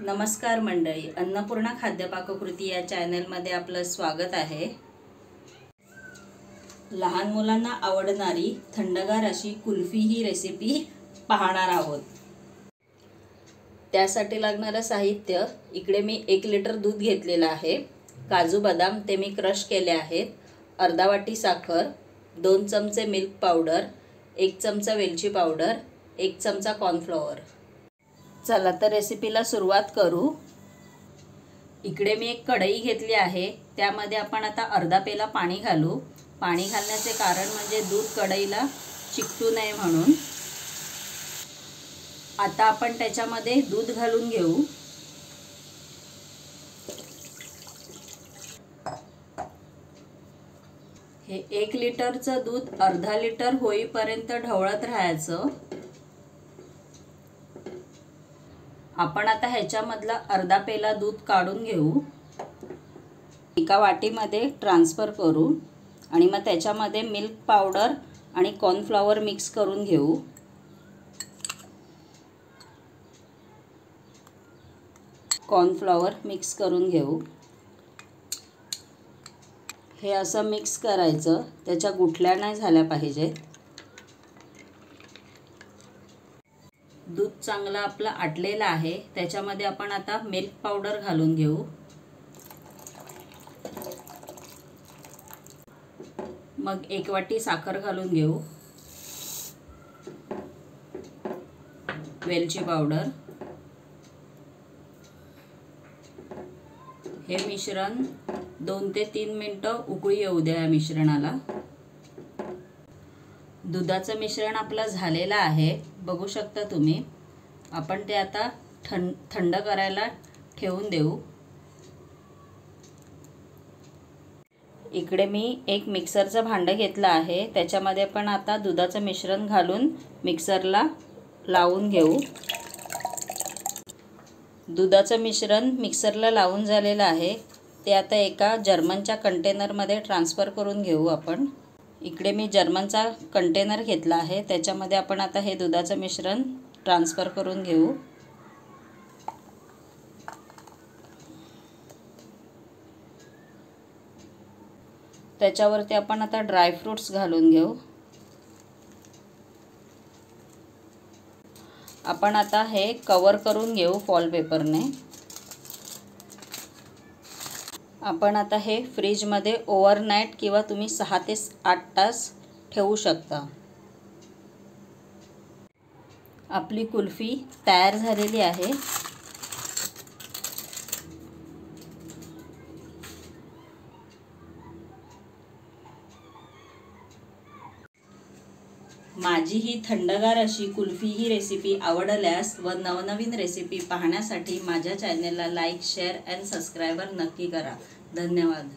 नमस्कार मंडळी, अन्नपूर्णा खाद्य पाककृती या चॅनलमध्ये आपलं स्वागत आहे। लहान मुलांना आवडणारी थंडगार अशी कुल्फी ही रेसिपी पाहणार आहोत। त्यासाठी लागणारं साहित्य इकडे मी 1 लिटर दूध घेतलेलं आहे। काजू बदाम ते मी क्रश केले आहेत। अर्धा वाटी साखर, 2 चमचे मिल्क पावडर, 1 चमचा वेलची पावडर, 1 चमचा कॉर्नफ्लॉवर। चला तर रेसिपीला सुरुवात करू। इकडे मी एक कढई घेतली आहे, त्यामध्ये आपण आता अर्धा पेला पाणी घालू। पाणी घालण्याचे कारण म्हणजे दूध कढईला चिकटू नये म्हणून। आता आपण त्याच्यामध्ये दूध घालून घेऊ। हे 1 लिटरचं दूध अर्धा लिटर होईपर्यंत ढवळत राहायचं। आपण आता ह्याच्यामधला अर्धा पेला दूध काढून घेऊ, एका वाटीमध्ये ट्रान्सफर करू आणि मग त्याच्यामध्ये मिल्क पावडर आणि कॉर्नफ्लॉवर मिक्स करून घेऊ। कॉर्नफ्लॉवर मिक्स करून घेऊ। हे असं मिक्स करायचं, त्याच्या गुठल्या नाही झाल्या पाहिजेत। दूध चांगलं आपलं आटलेलं आहे, त्याच्यामध्ये आपण आता मिल्क पावडर घालून घेऊ। मग 1 वाटी साखर घालून घेऊ, वेलची पावडर। हे मिश्रण 2 ते 3 मिनिटं उकळी येऊ द्या या मिश्रणाला। दुधाचं मिश्रण आपलं झालेलं आहे, बघू शकता तुम्ही। आपण ते आता थंड करायला ठेवून देऊ। इकडे मी एक मिक्सरचं भांडं घेतलं आहे, त्याच्यामध्ये आपण आता दुधाचं मिश्रण घालून मिक्सरला लावून घेऊ। दुधाचं मिश्रण मिक्सरला लावून झालेलं आहे, ते आता एका जर्मनच्या कंटेनरमध्ये ट्रान्सफर करून घेऊ आपण। इकडे मी जर्मनचा कंटेनर घेतला आहे, त्याच्यामध्ये आपण आता हे दुधाचं मिश्रण ट्रान्सफर करून घेऊ। त्याच्यावरती आपण आता ड्रायफ्रूट्स घालून घेऊ। आपण आता हे कवर करून घेऊ फॉईल पेपरने। आपण आता हे फ्रीजमध्ये ओव्हरनाईट किंवा तुम्ही 6 ते 8 तास ठेवू शकता। आपली कुल्फी तयार झालेली आहे। माझी ही थंडगार अशी कुल्फी ही रेसिपी आवडल्यास व नवनवीन रेसिपी पाहण्यासाठी माझ्या चॅनलला लाईक, शेअर अँड सबस्क्राइबर नक्की करा। धन्यवाद।